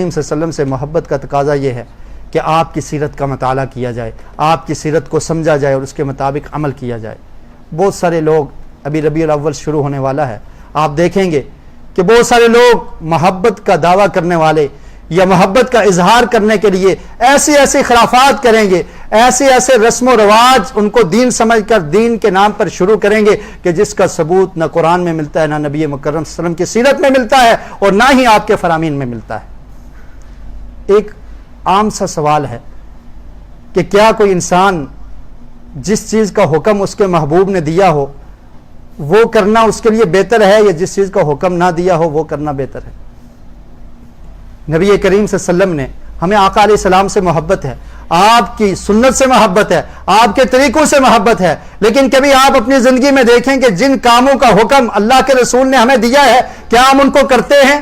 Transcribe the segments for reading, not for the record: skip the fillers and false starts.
صلی اللہ علیہ وسلم سے محبت کا تقاضا یہ ہے کہ آپ کی سیرت کا مطالعہ کیا جائے، آپ کی سیرت کو سمجھا جائے اور اس کے مطابق عمل کیا جائے۔ بہت سارے لوگ، ابھی ربیع الاول شروع ہونے والا ہے، آپ دیکھیں گے کہ بہت سارے لوگ محبت کا دعویٰ کرنے والے یا محبت کا اظہار کرنے کے لیے ایسی ایسی خرافات کریں گے، ایسے رسم و رواج ان کو دین سمجھ کر دین کے نام پر شروع کریں گے کہ جس کا ثبوت نہ قرآن میں ملتا ہے، نہ نبی مکرم صلی اللہ علیہ وسلم کی سیرت میں ملتا ہے اور نہ ہی آپ کے فرامین میں ملتا ہے۔ ایک عام سا سوال ہے کہ کیا کوئی انسان جس چیز کا حکم اس کے محبوب نے دیا ہو وہ کرنا اس کے لیے بہتر ہے یا جس چیز کا حکم نہ دیا ہو وہ کرنا بہتر ہے؟ نبی کریم صلی اللہ علیہ وسلم نے ہمیں آقا علیہ السلام سے محبت ہے، آپ کی سنت سے محبت ہے، آپ کے طریقوں سے محبت ہے، لیکن کبھی آپ اپنی زندگی میں دیکھیں کہ جن کاموں کا حکم اللہ کے رسول نے ہمیں دیا ہے کیا ہم ان کو کرتے ہیں؟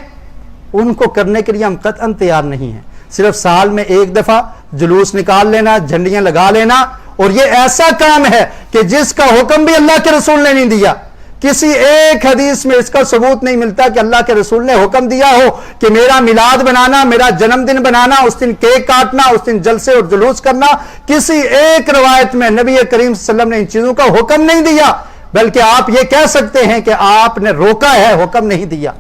ان کو کرنے کے لیے ہم قطعاً تیار نہیں ہیں۔ صرف سال میں ایک دفعہ جلوس نکال لینا، جھنڈیاں لگا لینا، اور یہ ایسا کام ہے کہ جس کا حکم بھی اللہ کے رسول نے نہیں دیا۔ کسی ایک حدیث میں اس کا ثبوت نہیں ملتا کہ اللہ کے رسول نے حکم دیا ہو کہ میرا میلاد بنانا، میرا جنم دن بنانا، اس دن کیک کاٹنا، اس دن جلسے اور جلوس کرنا، کسی ایک روایت میں نبی کریم صلی اللہ علیہ وسلم نے ان چیزوں کا حکم نہیں دیا، بلکہ آپ یہ کہہ سکتے ہیں کہ آپ نے روکا ہے، حکم نہیں دیا۔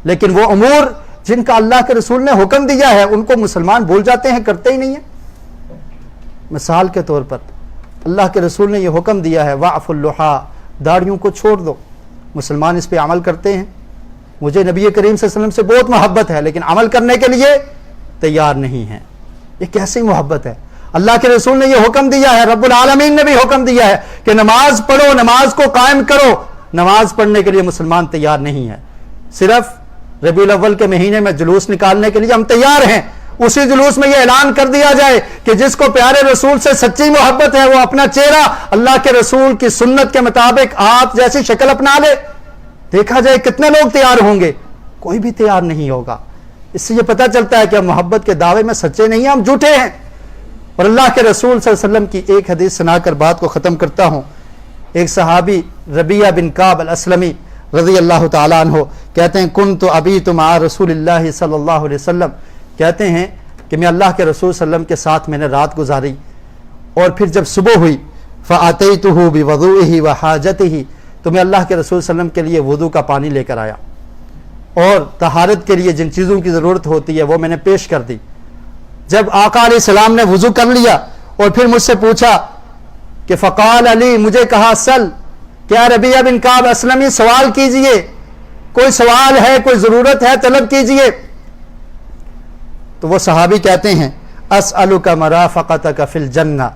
لیکن وہ امور جن کا اللہ کے رسول نے حکم دیا ہے ان کو مسلمان بھول جاتے ہیں، کرتے ہی نہیں ہیں۔ مثال کے طور پر اللہ کے رسول نے یہ حکم دیا ہے وَعْفُ اللُّحَىٰ، داڑھیوں کو چھوڑ دو، مسلمان اس پہ عمل کرتے ہیں۔ مجھے نبی کریم صلی اللہ علیہ وسلم سے بہت محبت ہے لیکن عمل کرنے کے لیے تیار نہیں ہیں۔ یہ کیسی محبت ہے؟ اللہ کے رسول نے یہ حکم دیا ہے، رب العالمین نے بھی حکم دیا ہے کہ نماز پڑھو، نماز کو قائم کرو، نماز پڑھنے کے لیے مسلمان تیار نہیں ہے۔ صرف ربیع الاول کے مہینے میں جلوس نکالنے کے لیے ہم تیار ہیں، اسی جلوس میں یہ اعلان کر دیا جائے کہ جس کو پیارے رسول سے سچی محبت ہے وہ اپنا چہرہ اللہ کے رسول کی سنت کے مطابق آپ جیسی شکل اپنا لے۔ دیکھا جائے کتنے لوگ تیار ہوں گے؟ کوئی بھی تیار نہیں ہوگا۔ اس سے یہ پتہ چلتا ہے کہ ہم محبت کے دعوے میں سچے نہیں ہیں، ہم جھوٹے ہیں۔ اور اللہ کے رسول صلی اللہ علیہ وسلم کی ایک حدیث سنا کر بات کو ختم کرتا ہوں۔ ایک صحابی ربیعہ بن کعب الاسلمی رضی اللہ تعالیٰ عنہ کہتے ہیں کنت ابیت مع رسول اللہ صلی اللہ علیہ وسلم، کہتے ہیں کہ میں اللہ کے رسول صلی اللہ علیہ وسلم کے ساتھ میں نے رات گزاری، اور پھر جب صبح ہوئی فَأَتَيْتُهُ بِوَضُوئِهِ وَحَاجَتِهِ، تو میں اللہ کے رسول صلی اللہ علیہ وسلم کے لیے وضو کا پانی لے کر آیا اور طہارت کے لیے جن چیزوں کی ضرورت ہوتی ہے وہ میں نے پیش کر دی۔ جب آقا علیہ السلام نے وضو کر لیا اور پھر مجھ سے پوچھا کہ فقال علی، مجھے کہا سل، کیا ربیعہ بن کعب اسلمی سوال کیجئے، کوئی سوال ہے، کوئی ضرورت ہے، طلب کیجئے۔ تو وہ صحابی کہتے ہیں اسألک مرافقتک فی الجنہ،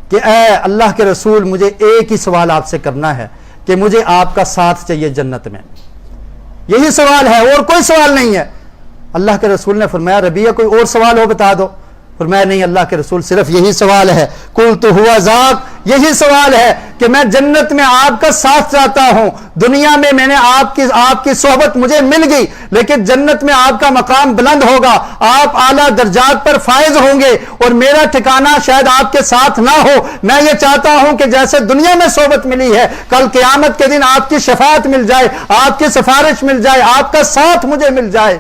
کہ اے اللہ کے رسول مجھے ایک ہی سوال آپ سے کرنا ہے کہ مجھے آپ کا ساتھ چاہیے جنت میں، یہی سوال ہے اور کوئی سوال نہیں ہے۔ اللہ کے رسول نے فرمایا ربیعہ کوئی اور سوال ہو بتا دو۔ فرمایا نہیں اللہ کے رسول صرف یہی سوال ہے، قلت ہوا ذاک، یہی سوال ہے کہ میں جنت میں آپ کا ساتھ چاہتا ہوں۔ دنیا میں میں نے آپ کی صحبت مجھے مل گئی، لیکن جنت میں آپ کا مقام بلند ہوگا، آپ اعلیٰ درجات پر فائز ہوں گے اور میرا ٹھکانہ شاید آپ کے ساتھ نہ ہو۔ میں یہ چاہتا ہوں کہ جیسے دنیا میں صحبت ملی ہے کل قیامت کے دن آپ کی شفاعت مل جائے، آپ کی سفارش مل جائے، آپ کا ساتھ مجھے مل جائے۔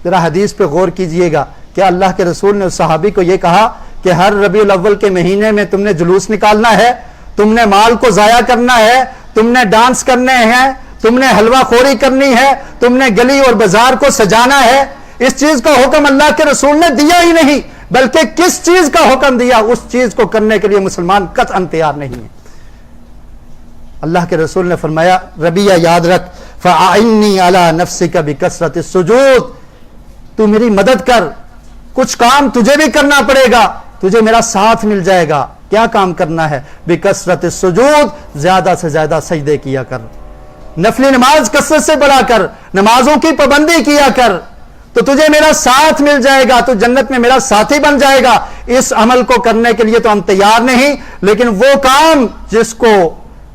ذرا حدیث پہ غور کیجئے گا کہ اللہ کے رسول نے اس صحابی کو یہ کہا کہ ہر ربیع الاول کے مہینے میں تم نے جلوس نکالنا ہے، تم نے مال کو ضائع کرنا ہے، تم نے ڈانس کرنے ہیں، تم نے حلوہ خوری کرنی ہے، تم نے گلی اور بازار کو سجانا ہے۔ اس چیز کا حکم اللہ کے رسول نے دیا ہی نہیں، بلکہ کس چیز کا حکم دیا، اس چیز کو کرنے کے لیے مسلمان قطعاً تیار نہیں ہے۔ اللہ کے رسول نے فرمایا ربیعہ یاد رکھ فَأَعِنِّي عَلَى نَفْسِكَ بِكَثْرَةِ السُّجُودِ، تو میری مدد کر، کچھ کام تجھے بھی کرنا پڑے گا، تجھے میرا ساتھ مل جائے گا۔ کیا کام کرنا ہے؟ بکثرت السجود، زیادہ سے زیادہ سجدے کیا کر، نفلی نماز کثرت سے پڑھا کر، نمازوں کی پابندی کیا کر، تو تجھے میرا ساتھ مل جائے گا، تو جنت میں میرا ساتھی بن جائے گا۔ اس عمل کو کرنے کے لیے تو ہم تیار نہیں، لیکن وہ کام جس کو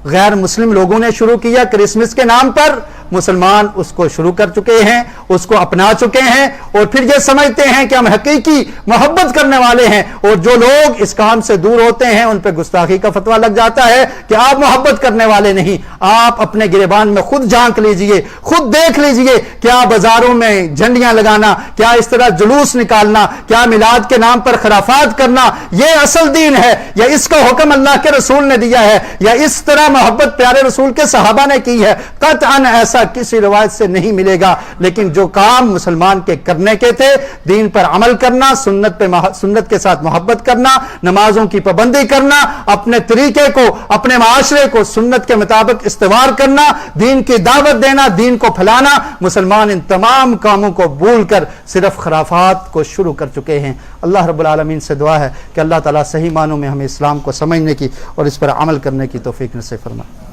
غیر مسلم لوگوں نے شروع کیا کرسمس کے نام پر، مسلمان اس کو شروع کر چکے ہیں، اس کو اپنا چکے ہیں، اور پھر یہ سمجھتے ہیں کہ ہم حقیقی محبت کرنے والے ہیں، اور جو لوگ اس کام سے دور ہوتے ہیں ان پہ گستاخی کا فتویٰ لگ جاتا ہے کہ آپ محبت کرنے والے نہیں۔ آپ اپنے گریبان میں خود جھانک لیجئے، خود دیکھ لیجئے، کیا بازاروں میں جھنڈیاں لگانا، کیا اس طرح جلوس نکالنا، کیا میلاد کے نام پر خرافات کرنا یہ اصل دین ہے، یا اس کا حکم اللہ کے رسول نے دیا ہے، یا اس طرح محبت پیارے رسول کے صحابہ نے کی ہے؟ قطعاً ایسا کسی روایت سے نہیں ملے گا۔ لیکن جو کام مسلمان کے کرنے کے تھے، دین پر عمل کرنا، سنت کے ساتھ محبت کرنا، نمازوں کی پابندی کرنا، اپنے طریقے کو، اپنے معاشرے کو سنت کے مطابق استوار کرنا، دین کی دعوت دینا، دین کو پھیلانا، مسلمان ان تمام کاموں کو بھول کر صرف خرافات کو شروع کر چکے ہیں۔ اللہ رب العالمین سے دعا ہے کہ اللہ تعالیٰ صحیح معنوں میں ہمیں اسلام کو سمجھنے کی اور اس پر عمل کرنے کی توفیق نصیب فرمائے۔